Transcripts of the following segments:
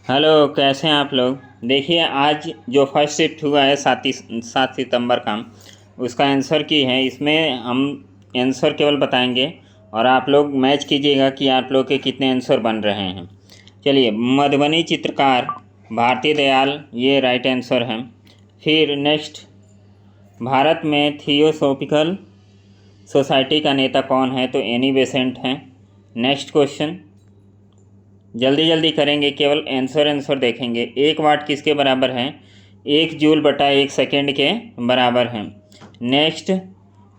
Hello, कैसे हैं आप लोग। देखिए, आज जो फर्स्ट शिफ्ट हुआ है 7 सितंबर का, उसका आंसर की है। इसमें हम आंसर केवल बताएंगे और आप लोग मैच कीजिएगा कि आप लोग के कितने आंसर बन रहे हैं। चलिए, मधुबनी चित्रकार भारती दयाल, ये राइट आंसर है। फिर नेक्स्ट, भारत में थियोसॉफिकल सोसाइटी का नेता कौन है, तो एनी बेसेंट हैं। नेक्स्ट क्वेश्चन, जल्दी जल्दी करेंगे, केवल आंसर देखेंगे। 1 वाट किसके बराबर है, 1 जूल/1 सेकेंड के बराबर है। नेक्स्ट,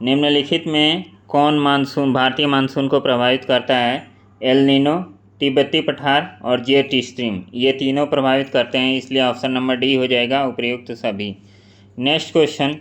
निम्नलिखित में कौन मानसून, भारतीय मानसून को प्रभावित करता है, एल नीनो, तिब्बती पठार और जेट स्ट्रीम, ये तीनों प्रभावित करते हैं, इसलिए ऑप्शन नंबर डी हो जाएगा उपयुक्त सभी। नेक्स्ट क्वेश्चन,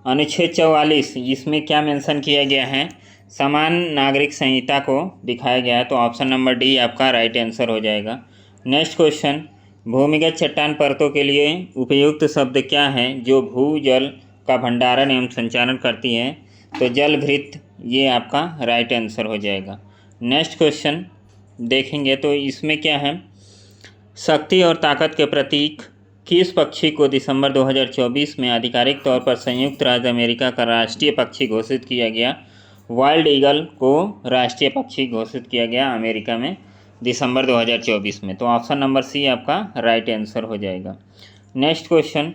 अनुच्छेद 44, इसमें क्या मेंशन किया गया है, समान नागरिक संहिता को दिखाया गया है, तो ऑप्शन नंबर डी आपका राइट आंसर हो जाएगा। नेक्स्ट क्वेश्चन, भूमिगत चट्टान परतों के लिए उपयुक्त शब्द क्या है जो भूजल का भंडारण एवं संचालन करती है, तो जलभृत, ये आपका राइट आंसर हो जाएगा। नेक्स्ट क्वेश्चन देखेंगे तो इसमें क्या है, शक्ति और ताकत के प्रतीक किस पक्षी को दिसंबर 2024 में आधिकारिक तौर पर संयुक्त राज्य अमेरिका का राष्ट्रीय पक्षी घोषित किया गया। वाइल्ड ईगल को राष्ट्रीय पक्षी घोषित किया गया अमेरिका में दिसंबर 2024 में, तो ऑप्शन नंबर सी आपका राइट आंसर हो जाएगा। नेक्स्ट क्वेश्चन,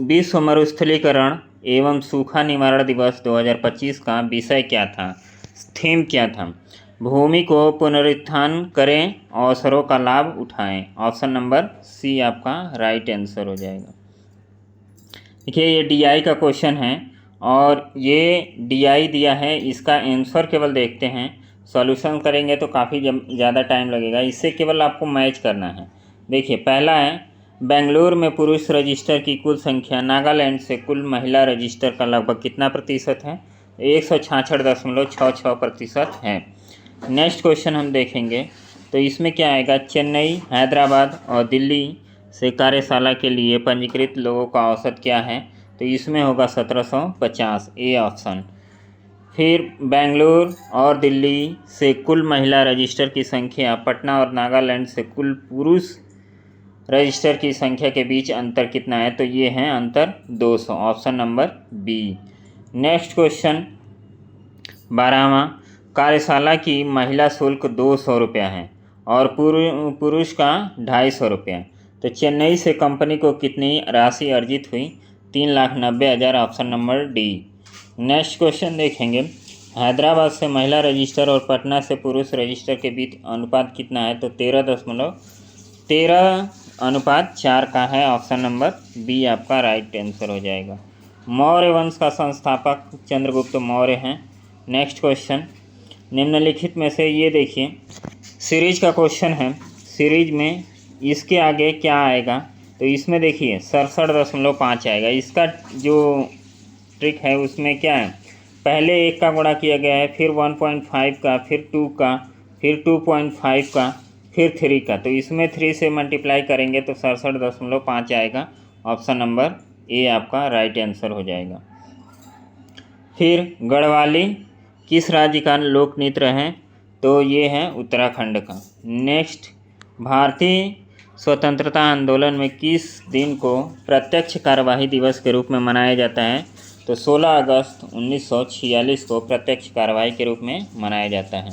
विश्व मरुस्थलीकरण एवं सूखा निवारण दिवस 2025 का विषय क्या था, थीम क्या था, भूमि को पुनरुत्थान करें, अवसरों का लाभ उठाएं, ऑप्शन नंबर सी आपका राइट आंसर हो जाएगा। देखिए, ये डीआई का क्वेश्चन है और ये डीआई दिया है, इसका आंसर केवल देखते हैं, सॉल्यूशन करेंगे तो काफ़ी ज़्यादा टाइम लगेगा, इससे केवल आपको मैच करना है। देखिए, पहला है, बेंगलुरु में पुरुष रजिस्टर की कुल संख्या नागालैंड से कुल महिला रजिस्टर का लगभग कितना प्रतिशत है, 166.66% है। नेक्स्ट क्वेश्चन हम देखेंगे तो इसमें क्या आएगा, चेन्नई, हैदराबाद और दिल्ली से कार्यशाला के लिए पंजीकृत लोगों का औसत क्या है, तो इसमें होगा 1750, ए ऑप्शन। फिर बेंगलुरु और दिल्ली से कुल महिला रजिस्टर की संख्या, पटना और नागालैंड से कुल पुरुष रजिस्टर की संख्या के बीच अंतर कितना है, तो ये है अंतर 200, option number B. Next question 12वां, कार्यशाला की महिला शुल्क 200 रुपया है और पुरुष का 250 रुपया, तो चेन्नई से कंपनी को कितनी राशि अर्जित हुई, 3,90,000, option number D. Next question देखेंगे, हैदराबाद से महिला रजिस्टर और पटना से पुरुष रजिस्टर के बीच अनुपात कितना है, तो 13:4 का है, ऑप्शन नंबर बी आपका राइट आंसर हो जाएगा। मौर्य वंश का संस्थापक चंद्रगुप्त मौर्य हैं। नेक्स्ट क्वेश्चन, निम्नलिखित में से ये देखिए, सीरीज का क्वेश्चन है, सीरीज में इसके आगे क्या आएगा, तो इसमें देखिए 67.5 आएगा। इसका जो ट्रिक है उसमें क्या है, पहले 1 का गुणा किया गया है, फिर 1.5 का, फिर 2 का, फिर 2.5 का, फिर 3 का, तो इसमें 3 से मल्टीप्लाई करेंगे तो 67.5 आएगा, ऑप्शन नंबर ए आपका राइट आंसर हो जाएगा। फिर गढ़वाली किस राज्य का लोक नृत्य है, तो ये है उत्तराखंड का। नेक्स्ट, भारतीय स्वतंत्रता आंदोलन में किस दिन को प्रत्यक्ष कार्यवाही दिवस के रूप में मनाया जाता है, तो 16 अगस्त 1946 को प्रत्यक्ष कार्यवाही के रूप में मनाया जाता है,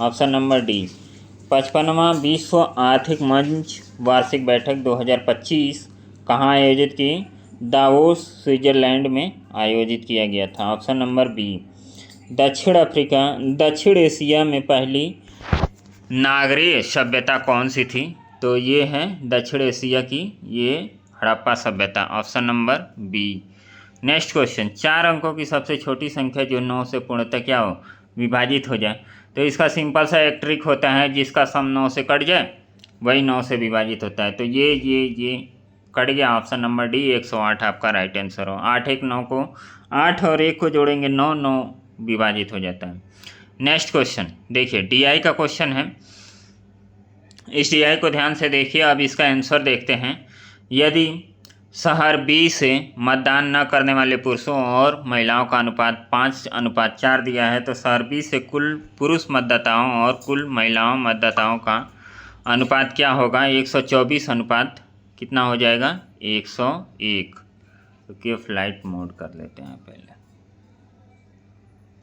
ऑप्शन नंबर डी। 55वां विश्व आर्थिक मंच वार्षिक बैठक 2025 कहाँ आयोजित की, दावोस, स्विट्जरलैंड में आयोजित किया गया था, ऑप्शन नंबर बी। दक्षिण एशिया में पहली नागरीय सभ्यता कौन सी थी, तो ये है दक्षिण एशिया की, ये हड़प्पा सभ्यता, option number B. Next question, 4 अंकों की सबसे छोटी संख्या जो 9 से पूर्णतः क्या हो, विभाजित हो जाए, तो इसका सिंपल सा एक ट्रिक होता है, जिसका सम 9 से कट जाए वही 9 से विभाजित होता है, तो ये कट गया, ऑप्शन नंबर डी 108 आपका राइट आंसर हो। 8 1 9 को 8 और 1 को जोड़ेंगे 9 9 विभाजित हो जाता है। नेक्स्ट क्वेश्चन देखिए, डीआई का क्वेश्चन है, इस डीआई को ध्यान से देखिए। अब इसका आंसर देखते हैं, यदि शहर बी से मतदान न करने वाले पुरुषों और महिलाओं का अनुपात 5:4 दिया है, तो शहर बी से कुल पुरुष मतदाताओं और कुल महिलाओं मतदाताओं का अनुपात क्या होगा, 124 अनुपात कितना हो जाएगा, 101। तो फ्लाइट मोड कर लेते हैं पहले।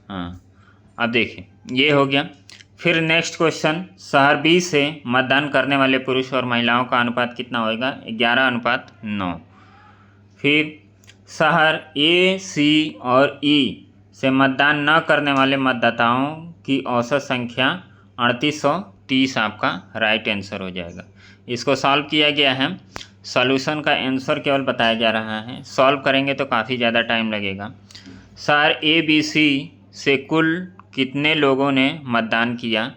हाँ, अब देखिए ये हो गया। फिर नेक्स्ट क्वेश्चन, शहर बी से मतदान करने वाले पुरुष और महिलाओं का अनुपात कितना होगा, 11:9। फिर शहर ए, सी और ई से मतदान न करने वाले मतदाताओं की औसत संख्या 3830 आपका राइट आंसर हो जाएगा। इसको सॉल्व किया गया है, सॉल्यूशन का आंसर केवल बताया जा रहा है, सॉल्व करेंगे तो काफ़ी ज़्यादा टाइम लगेगा। शहर ए, बी, सी से कुल कितने लोगों ने मतदान किया,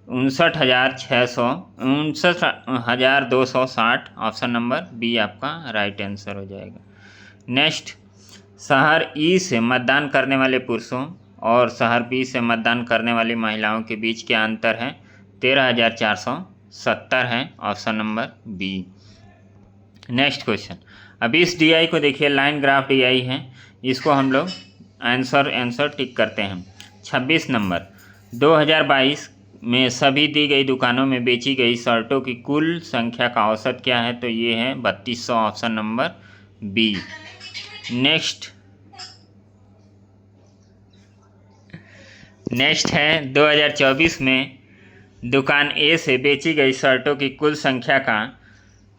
59,260। ऑप्शन नंबर बी आपका राइट आंसर हो जाएगा। नेक्स्ट, शहर ई से मतदान करने वाले पुरुषों और शहर बी से मतदान करने वाली महिलाओं के बीच क्या अंतर है, 13,470 है। Option number B. Next question, अब इस DI को देखिए, लाइन ग्राफ DI है, इसको हम लोग आंसर टिक करते हैं। 26 नंबर, 2022 में सभी दी गई दुकानों में बेची गई शर्टों की कुल संख्या का औसत क्या है, तो ये है 3200। Option number B. नेक्स्ट है 2024 में दुकान ए से बेची गई शर्टों की कुल संख्या का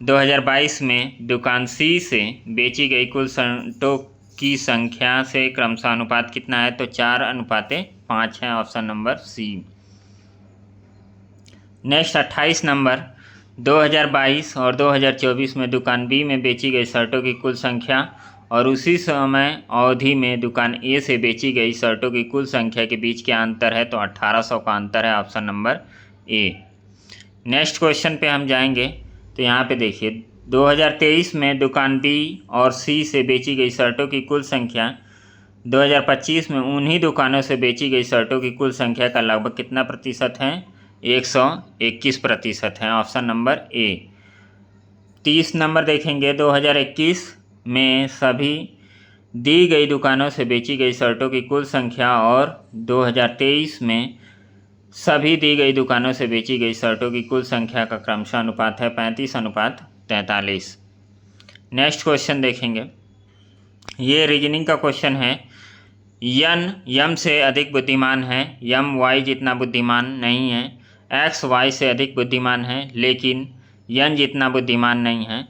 2022 में दुकान सी से बेची गई कुल शर्टों की संख्या से क्रमशः अनुपात कितना है, तो 4:5 है। Option number C. नेक्स्ट 28 नंबर, 2022 और 2024 में दुकान बी में बेची गई शर्टों की कुल संख्या और उसी समय अवधि में दुकान ए से बेची गई शर्टों की कुल संख्या के बीच क्या अंतर है, तो 1800 का अंतर है। Option number A. Next question पे हम जाएंगे, तो यहाँ पे देखिए 2023 में दुकान बी और सी से बेची गई शर्टों की कुल संख्या 2025 में उन्हीं दुकानों से बेची गई शर्टों की कुल संख्या का लगभग कितना प्रतिशत है, 121% है। Option number A. 30 नंबर देखेंगे, 2021 में सभी दी गई दुकानों से बेची गई शर्टों की कुल संख्या और 2023 में सभी दी गई दुकानों से बेची गई शर्टों की कुल संख्या का क्रमशः अनुपात है 35:43। नेक्स्ट क्वेश्चन देखेंगे, ये रीजनिंग का क्वेश्चन है। यम से अधिक बुद्धिमान है, यम वाई जितना बुद्धिमान नहीं है। एक्स वाई से अधिक बुद्धिमान है लेकिन यन जितना बुद्धिमान नहीं है।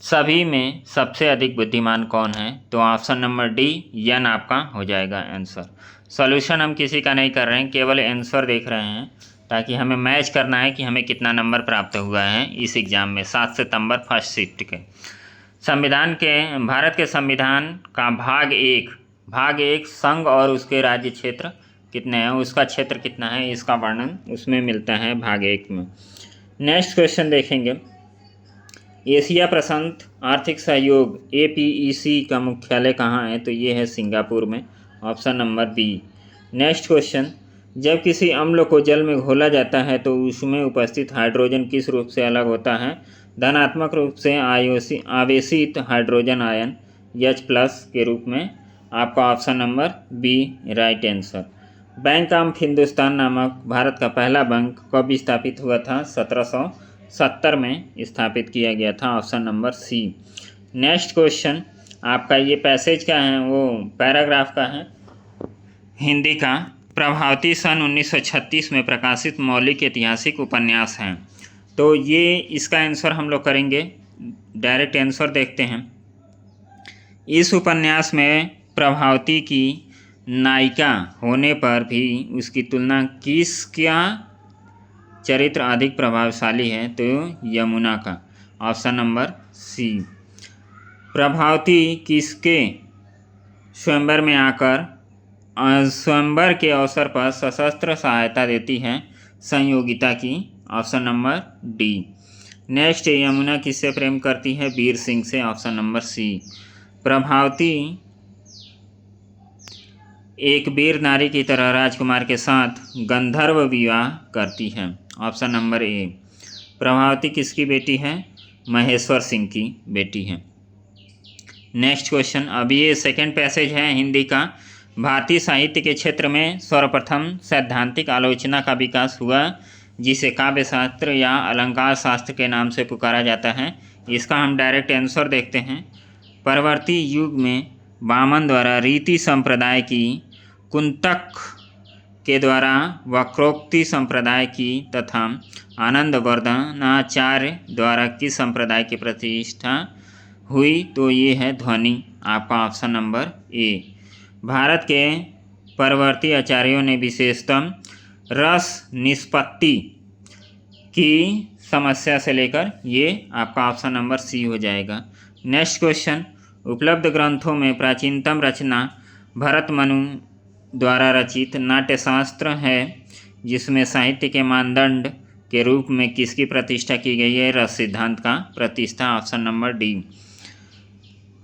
सभी में सबसे अधिक बुद्धिमान कौन है, तो ऑप्शन नंबर डी यन आपका हो जाएगा आंसर। सॉल्यूशन हम किसी का नहीं कर रहे हैं, केवल आंसर देख रहे हैं ताकि हमें मैच करना है कि हमें कितना नंबर प्राप्त हुआ है इस एग्ज़ाम में 7 सितंबर फर्स्ट शिफ्ट के। भारत के संविधान का भाग एक संघ और उसके राज्य क्षेत्र कितने हैं, उसका क्षेत्र कितना है, इसका वर्णन उसमें मिलता है भाग 1 में। नेक्स्ट क्वेश्चन देखेंगे, एशिया प्रशांत आर्थिक सहयोग APEC का मुख्यालय कहाँ है, तो ये है सिंगापुर में। Option number B. Next question, जब किसी अम्ल को जल में घोला जाता है तो उसमें उपस्थित हाइड्रोजन किस रूप से अलग होता है, धनात्मक रूप से आवेशित हाइड्रोजन आयन H+ के रूप में। आपका option number B right answer. Bank of Hindustan नामक भारत का पहला बैंक कब स्थापित हुआ था, 1770 में स्थापित किया गया था। Option number C. Next question आपका ये पैसेज का है, वो पैराग्राफ का है, हिंदी का। प्रभावती सन 1936 में प्रकाशित मौलिक ऐतिहासिक उपन्यास हैं, तो ये इसका आंसर हम लोग करेंगे। डायरेक्ट आंसर देखते हैं। इस उपन्यास में प्रभावती की नायिका होने पर भी उसकी तुलना किसका चरित्र अधिक प्रभावशाली है, तो यमुना का। ऑप्शन नंबर सी। प्रभावती किसके स्वयंवर में आकर स्वयंवर के अवसर पर सशस्त्र सहायता देती है, संयोगिता की। Option number D. Next, Yamuna किससे प्रेम करती है, वीर सिंह से। ऑप्शन नंबर सी। प्रभावती एक वीर नारी की तरह राजकुमार के साथ गंधर्व विवाह करती है। Option number A. प्रभावती किसकी बेटी है, महेश्वर सिंह की बेटी है। नेक्स्ट क्वेश्चन, अभी ये सेकंड पैसेज है हिंदी का। भारतीय साहित्य के क्षेत्र में सर्वप्रथम सैद्धांतिक आलोचना का विकास हुआ जिसे काव्य शास्त्र या अलंकार शास्त्र के नाम से पुकारा जाता है? इसका हम डायरेक्ट आंसर देखते हैं। परवर्ती युग में वामन द्वारा रीति संप्रदाय की, कुंतक के द्वारा वक्रोक्ति संप्रदाय की तथा आनंदवर्धनाचार्य द्वारा किस संप्रदाय की प्रतिष्ठा हुई? तो ये है ध्वनि, आपका ऑप्शन नंबर ए। भारत के परवर्ती आचार्यों ने विशेषतः रस निष्पत्ति की समस्या से लेकर, ये आपका ऑप्शन नंबर सी हो जाएगा। नेक्स्ट क्वेश्चन, उपलब्ध ग्रंथों में प्राचीनतम रचना भरत मनु द्वारा रचित नाट्यशास्त्र है, जिसमें साहित्य के मानदंड के रूप में किसकी प्रतिष्ठा की गई है? रस सिद्धांत का प्रतिष्ठा, ऑप्शन नंबर डी।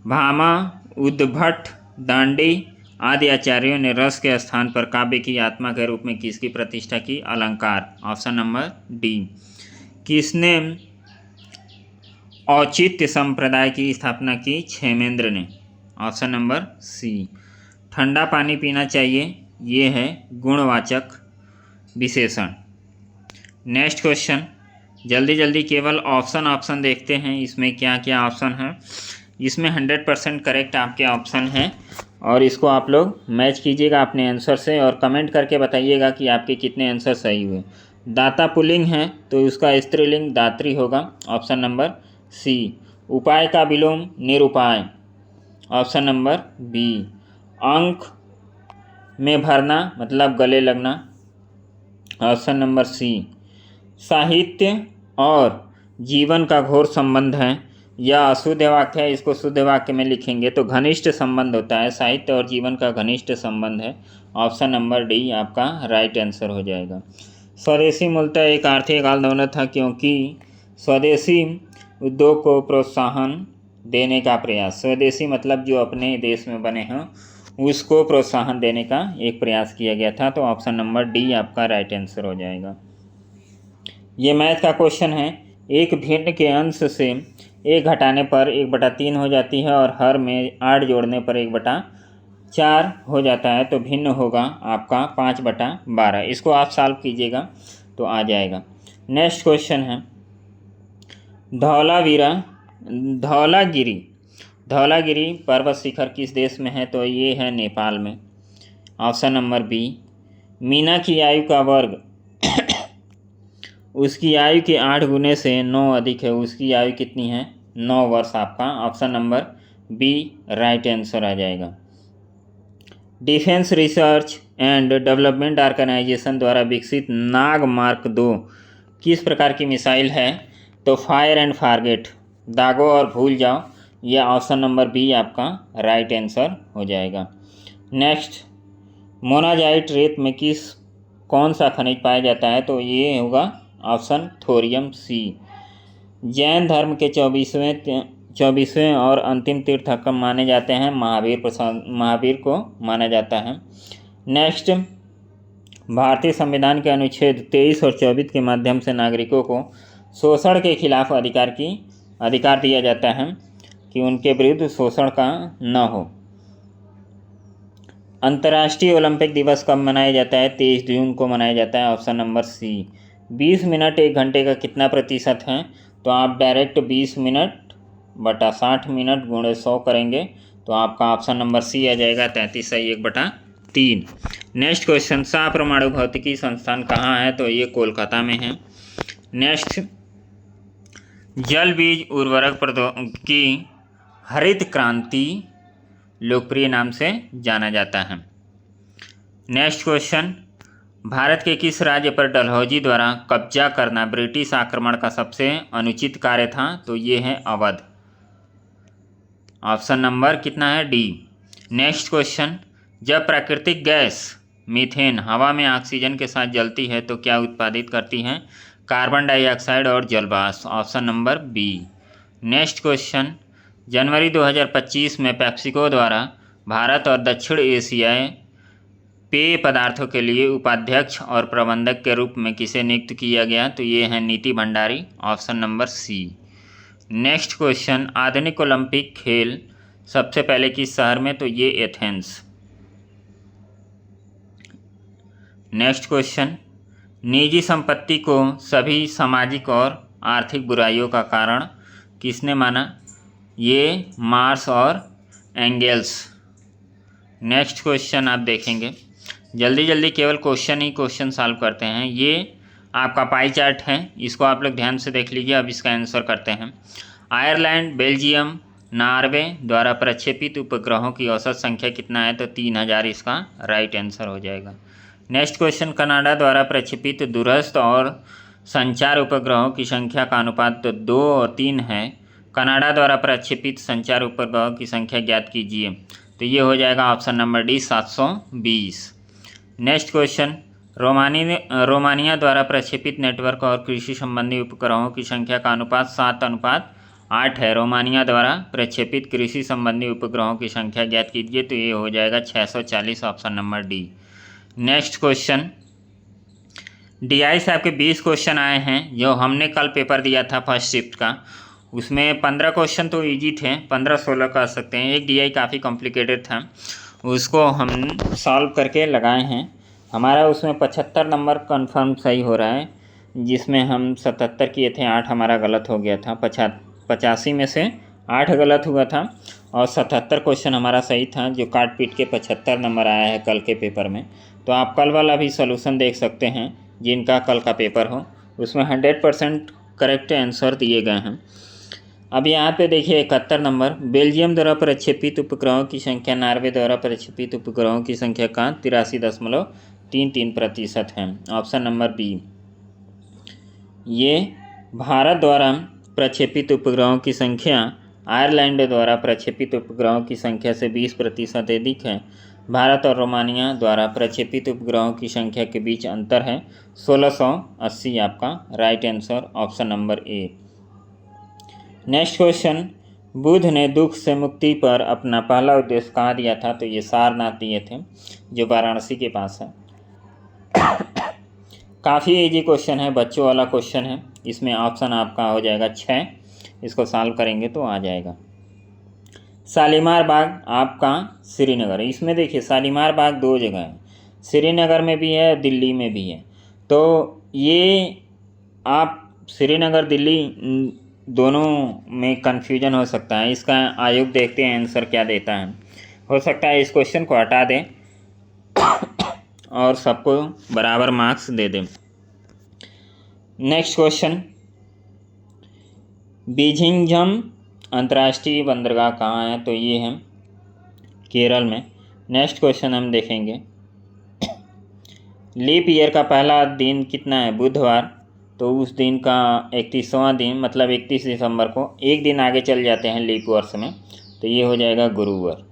भामा, उद्भट, दांडी आदि आचार्यों ने रस के स्थान पर काव्य की आत्मा के रूप में किसकी प्रतिष्ठा की? अलंकार, ऑप्शन नंबर डी। किसने औचित्य संप्रदाय की स्थापना की? क्षेमेंद्र ने, ऑप्शन नंबर सी। ठंडा पानी पीना चाहिए, ये है गुणवाचक विशेषण। नेक्स्ट क्वेश्चन, जल्दी जल्दी केवल ऑप्शन देखते हैं, इसमें क्या क्या ऑप्शन है। इसमें 100% करेक्ट आपके ऑप्शन हैं और इसको आप लोग मैच कीजिएगा अपने आंसर से और कमेंट करके बताइएगा कि आपके कितने आंसर सही हुए। दाता पुल्लिंग है तो उसका स्त्रीलिंग दात्री होगा, ऑप्शन नंबर सी। उपाय का विलोम निरुपाय, ऑप्शन नंबर बी। अंक में भरना मतलब गले लगना, ऑप्शन नंबर सी। साहित्य और जीवन का घोर संबंध है, यह अशुद्ध वाक्य है, इसको शुद्ध वाक्य में लिखेंगे तो घनिष्ठ संबंध होता है, साहित्य और जीवन का घनिष्ठ संबंध है, ऑप्शन नंबर डी आपका राइट आंसर हो जाएगा। स्वदेशी मूलतः एक आर्थिक आंदोलन था, क्योंकि स्वदेशी उद्योग को प्रोत्साहन देने का प्रयास, स्वदेशी मतलब जो अपने देश में बने हों उसको प्रोत्साहन देने का एक प्रयास किया गया था, तो ऑप्शन नंबर डी आपका राइट आंसर हो जाएगा। ये मैथ का क्वेश्चन है। एक भिन्न के अंश से 1 घटाने पर 1/3 हो जाती है और हर में 8 जोड़ने पर 1/4 हो जाता है, तो भिन्न होगा आपका 5/12। इसको आप सॉल्व कीजिएगा तो आ जाएगा। नेक्स्ट क्वेश्चन है, धौलागिरी पर्वत शिखर किस देश में है? तो ये है नेपाल में, ऑप्शन नंबर बी। मीना की आयु का वर्ग उसकी आयु के 8 गुने से 9 अधिक है, उसकी आयु कितनी है? 9 वर्ष, आपका option number B right answer आ जाएगा। Defence research and development organisation द्वारा विकसित नाग मार्क 2 किस प्रकार की मिसाइल है? तो फायर एंड फॉरगेट, दागो और भूल जाओ, यह ऑप्शन नंबर बी आपका राइट आंसर हो जाएगा। नेक्स्ट, मोनाजाइट रेत में कौन सा खनिज पाया जाता है? तो ये होगा ऑप्शन थोरियम सी। जैन धर्म के 24वें और अंतिम तीर्थंकर माने जाते हैं, महावीर को माना जाता है। नेक्स्ट, भारतीय संविधान के अनुच्छेद 23 और 24 के माध्यम से नागरिकों को शोषण के खिलाफ अधिकार दिया जाता है कि उनके विरुद्ध शोषण का न हो। अंतर्राष्ट्रीय ओलंपिक दिवस कब मनाया जाता है? 23 जून को मनाया जाता है, ऑप्शन नंबर सी। 20 मिनट 1 घंटे का कितना प्रतिशत है? तो आप डायरेक्ट 20 मिनट बटा 60 मिनट गुणे 100 करेंगे तो आपका ऑप्शन नंबर सी आ जाएगा, 33/1/3। नेक्स्ट क्वेश्चन, शाह परमाणु भौतिकी संस्थान कहाँ है? तो ये कोलकाता में है। नेक्स्ट, जल बीज उर्वरक प्रौद्योगिकी हरित क्रांति लोकप्रिय नाम से जाना जाता है। नेक्स्ट क्वेश्चन, भारत के किस राज्य पर डलहौजी द्वारा कब्जा करना ब्रिटिश आक्रमण का सबसे अनुचित कार्य था? तो ये है अवध, ऑप्शन नंबर कितना है? डी। नेक्स्ट क्वेश्चन, जब प्राकृतिक गैस मीथेन हवा में ऑक्सीजन के साथ जलती है तो क्या उत्पादित करती है? कार्बन डाइऑक्साइड और जलवाष्प, option number B. Next question, जनवरी 2025 में पेप्सिको द्वारा भारत और दक्षिण एशियाई पेय पदार्थों के लिए उपाध्यक्ष और प्रबंधक के रूप में किसे नियुक्त किया गया? तो ये है Niti Bhandari, option number C. Next question, आधुनिक ओलंपिक खेल सबसे पहले किस शहर में? तो ये एथेंस। नेक्स्ट क्वेश्चन, निजी संपत्ति को सभी सामाजिक और आर्थिक बुराइयों का कारण किसने माना? ये मार्क्स और एंगेल्स। नेक्स्ट क्वेश्चन आप देखेंगे, जल्दी जल्दी केवल क्वेश्चन सॉल्व करते हैं। ये आपका पाई चार्ट है, इसको आप लोग ध्यान से देख लीजिए। अब इसका आंसर करते हैं। आयरलैंड, बेल्जियम, नॉर्वे द्वारा प्रक्षेपित उपग्रहों की औसत संख्या कितना है? तो 3000 इसका राइट आंसर हो जाएगा। नेक्स्ट क्वेश्चन, कनाडा द्वारा प्रक्षेपित दूरस्थ और संचार उपग्रहों की संख्या का अनुपात 2 और 3 है। कनाडा द्वारा प्रक्षेपित संचार उपग्रहों की संख्या ज्ञात कीजिए। तो ये हो जाएगा option number D 720। Next question, Romania द्वारा प्रक्षेपित नेटवर्क और कृषि संबंधी उपग्रहों की संख्या का अनुपात 7:8 है। रोमानिया द्वारा प्रक्षेपित कृषि संबंधी उपग्रहों की संख्या ज्ञात कीजिए। तो ये हो जाएगा 640, option number D. Next question, DI से आपके 20 क्वेश्चन आए हैं। जो हमने कल पेपर दिया था फर्स्ट शिफ्ट का, उसमें 15 क्वेश्चन तो इजी थे, 15-16 कर सकते हैं। एक डीआई काफ़ी कॉम्प्लिकेटेड था, उसको हम सॉल्व करके लगाए हैं। हमारा उसमें 75 नंबर कंफर्म सही हो रहा है, जिसमें हम 77 किए थे, 8 हमारा गलत हो गया था। 85 में से 8 गलत हुआ था और 77 क्वेश्चन हमारा सही था, जो काट पीट के 75 नंबर आया है कल के पेपर में। तो आप कल वाला भी सोल्यूशन देख सकते हैं, जिनका कल का पेपर हो, उसमें 100% करेक्ट आंसर दिए गए हैं। अब यहाँ पे देखिए 71 नंबर, बेल्जियम द्वारा प्रक्षेपित उपग्रहों की संख्या नॉर्वे द्वारा प्रक्षेपित उपग्रहों की संख्या का 83.33% है। Option number B. ये भारत द्वारा प्रक्षेपित उपग्रहों की संख्या आयरलैंड द्वारा प्रक्षेपित उपग्रहों की संख्या से 20% अधिक है। भारत और रोमानिया द्वारा प्रक्षेपित उपग्रहों की संख्या के बीच अंतर है 1680, आपका right answer option number A. Next question, Buddha ने दुख से मुक्ति पर अपना पहला उद्देश्य कहाँ दिया था? तो ये सारनाथ दिए थे, जो वाराणसी के पास है। काफ़ी इजी क्वेश्चन है, बच्चों वाला क्वेश्चन है। इसमें ऑप्शन आपका हो जाएगा 6, इसको सॉल्व करेंगे तो आ जाएगा। शालीमार बाग आपका श्रीनगर, इसमें देखिए शालीमार बाग 2 जगह है, श्रीनगर में भी है, दिल्ली में भी है। तो ये आप श्रीनगर दिल्ली दोनों में कन्फ्यूजन हो सकता है। इसका आयोग देखते हैं आंसर क्या देता है। हो सकता है इस क्वेश्चन को हटा दें और सबको बराबर मार्क्स दे दें। नेक्स्ट क्वेश्चन, बीजिंघम अंतर्राष्ट्रीय बंदरगाह कहाँ है? तो ये है केरल में। नेक्स्ट क्वेश्चन हम देखेंगे, लीप ईयर का पहला दिन कितना है? बुधवार। तो उस दिन का 31वां दिन, मतलब 31 दिसंबर को एक दिन आगे चल जाते हैं लीप वर्ष में, तो ये हो जाएगा गुरुवार।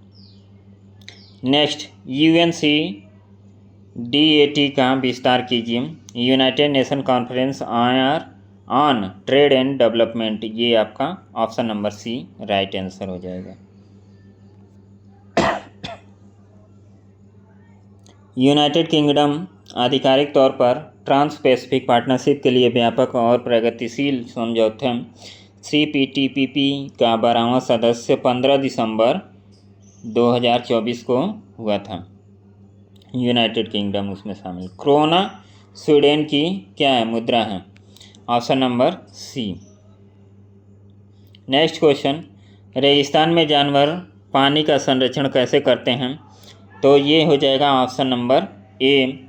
नेक्स्ट, UNCTAD का विस्तार कीजिए। United Nation conference on trade and development, ये आपका option number C right answer हो जाएगा। यूनाइटेड किंगडम आधिकारिक तौर पर ट्रांस पैसिफिक पार्टनरशिप के लिए व्यापक और प्रगतिशील समझौते CPTPP का 12वां सदस्य 15 दिसंबर 2024 को हुआ था। यूनाइटेड किंगडम उसमें शामिल। क्रोना स्वीडन की क्या है? मुद्रा है, option number C. Next question, रेगिस्तान में जानवर पानी का संरक्षण कैसे करते हैं? तो ये हो जाएगा ऑप्शन नंबर ए,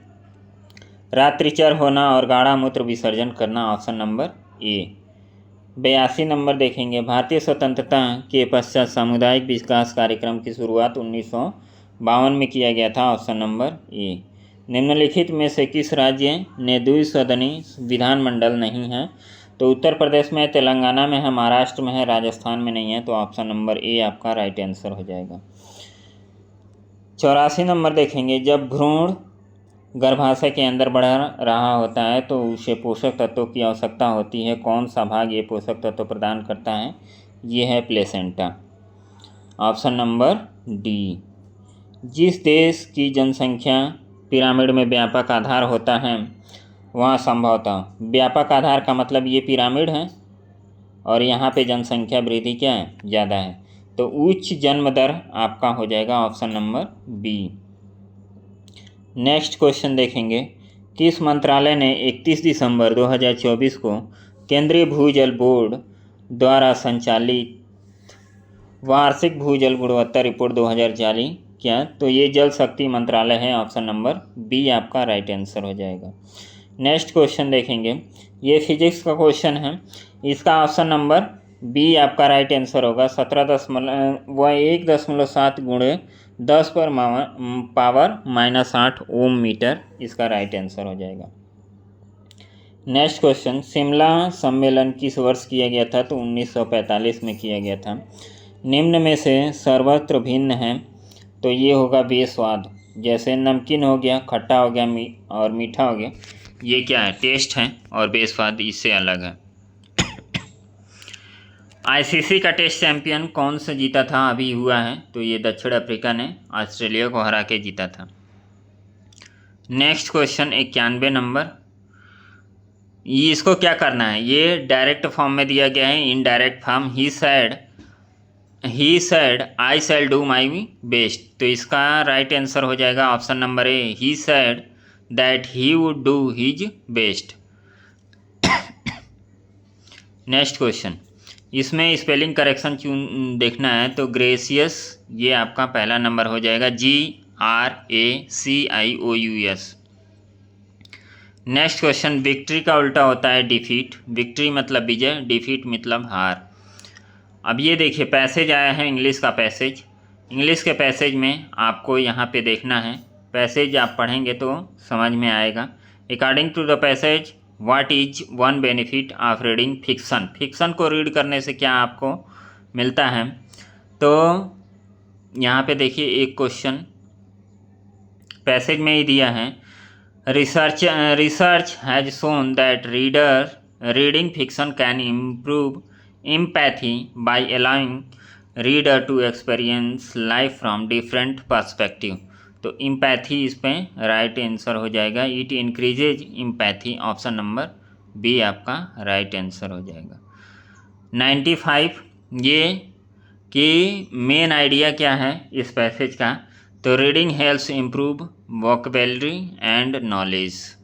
रात्रिचर होना और गाढ़ा मूत्र विसर्जन करना, ऑप्शन नंबर ए। 82 नंबर देखेंगे, भारतीय स्वतंत्रता के पश्चात सामुदायिक विकास कार्यक्रम की शुरुआत 1952 में किया गया था, ऑप्शन नंबर ए। निम्नलिखित में से किस राज्य ने द्विसदनी विधानमंडल नहीं है? तो उत्तर प्रदेश में, तेलंगाना में है, महाराष्ट्र में है, राजस्थान में नहीं है। तो ऑप्शन नंबर ए आपका राइट आंसर हो जाएगा। 84 नंबर देखेंगे, जब भ्रूण गर्भाशय के अंदर बढ़ रहा होता है तो उसे पोषक तत्वों की आवश्यकता होती है। कौन सा भाग ये पोषक तत्व प्रदान करता है? ये है प्लेसेंटा, ऑप्शन नंबर डी। जिस देश की जनसंख्या पिरामिड में व्यापक आधार होता है वहाँ संभवतः, व्यापक आधार का मतलब ये पिरामिड है और यहाँ पे जनसंख्या वृद्धि क्या है? ज़्यादा है। तो उच्च जन्म दर आपका हो जाएगा option number B. Next question देखेंगे, किस मंत्रालय ने 31 दिसंबर 2024 को केंद्रीय भूजल बोर्ड द्वारा संचालित वार्षिक भूजल गुणवत्ता रिपोर्ट 2000 जारी किया? तो ये जल शक्ति मंत्रालय है। ऑप्शन नंबर बी आपका राइट आंसर हो जाएगा। नेक्स्ट क्वेश्चन देखेंगे, ये फिजिक्स का क्वेश्चन है, इसका ऑप्शन नंबर बी आपका राइट आंसर होगा। 1.7 गुणे 10 पर पावर -8 ओम मीटर इसका राइट आंसर हो जाएगा। नेक्स्ट क्वेश्चन, शिमला सम्मेलन किस वर्ष किया गया था? तो 1945 में किया गया था। निम्न में से सर्वत्र भिन्न है, तो ये होगा बेस्वाद। जैसे नमकीन हो गया, खट्टा हो गया और मीठा हो गया, ये क्या है? टेस्ट है, और बेस्वाद इससे अलग है। आईसीसी का टेस्ट चैंपियन कौन सा जीता था? अभी हुआ है, तो ये दक्षिण अफ्रीका ने ऑस्ट्रेलिया को हरा के जीता था। नेक्स्ट क्वेश्चन 91 नंबर, ये इसको क्या करना है? ये डायरेक्ट फॉर्म में दिया गया है, indirect form. He said I shall do my best, तो इसका राइट आंसर हो जाएगा option number A. He said that he would do his best. Next question, इसमें स्पेलिंग करेक्शन देखना है, तो ग्रेसियस ये आपका पहला नंबर हो जाएगा, GRACIOUS। नेक्स्ट क्वेश्चन, विक्ट्री का उल्टा होता है डिफीट। विक्ट्री मतलब विजय, डिफीट मतलब हार। अब ये देखिए, पैसेज आया है इंग्लिश का पैसेज। इंग्लिश के पैसेज में आपको यहाँ पे देखना है, पैसेज आप पढ़ेंगे तो समझ में आएगा। According to the passage, what is one benefit of reading fiction? Fiction को रीड करने से क्या आपको मिलता है? तो यहाँ पे देखिए, एक क्वेश्चन पैसेज में ही दिया है, research has shown that reading fiction can improve empathy by allowing reader to experience life from different perspective. तो इम्पैथी इस पे राइट आंसर हो जाएगा। It increases empathy, option number B आपका राइट आंसर हो जाएगा। 95, ये कि मेन आइडिया क्या है इस पैसेज का? तो reading helps improve vocabulary and knowledge.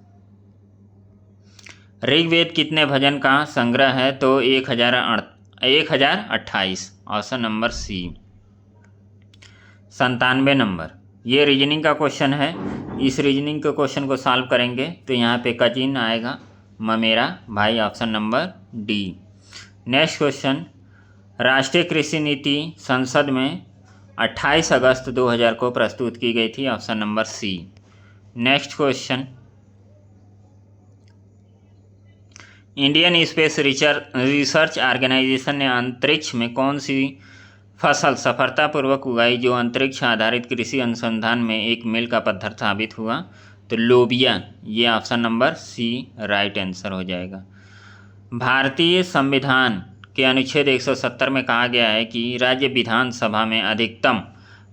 Rigveda कितने भजन का संग्रह है? तो 1028, ऑप्शन नंबर सी। 97 नंबर, ये रीजनिंग का क्वेश्चन है। इस रीजनिंग के क्वेश्चन को सॉल्व करेंगे तो यहाँ पे कजिन आएगा, ममेरा भाई, option number D. Next question, राष्ट्रीय कृषि नीति संसद में 28 अगस्त 2000 को प्रस्तुत की गई थी, option number C. Next question, Indian space research organisation ने अंतरिक्ष में कौन सी फसल सफलतापूर्वक उगाई जो अंतरिक्ष आधारित कृषि अनुसंधान में एक मील का पत्थर साबित हुआ? तो लोबिया, ये option number C right answer हो जाएगा। भारतीय संविधान के अनुच्छेद 170 में कहा गया है कि राज्य विधानसभा में अधिकतम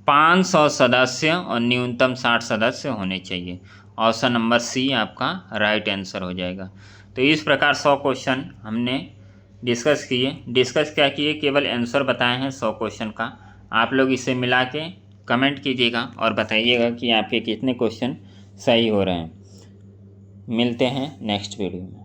500 सदस्य और न्यूनतम 60 सदस्य होने चाहिए। ऑप्शन नंबर सी आपका राइट आंसर हो जाएगा। तो इस प्रकार 100 क्वेश्चन हमने डिस्कस क्या किए? केवल आंसर बताए हैं 100 क्वेश्चन का। आप लोग इसे मिला के कमेंट कीजिएगा और बताइएगा कि आपके कितने क्वेश्चन सही हो रहे हैं। मिलते हैं नेक्स्ट वीडियो में।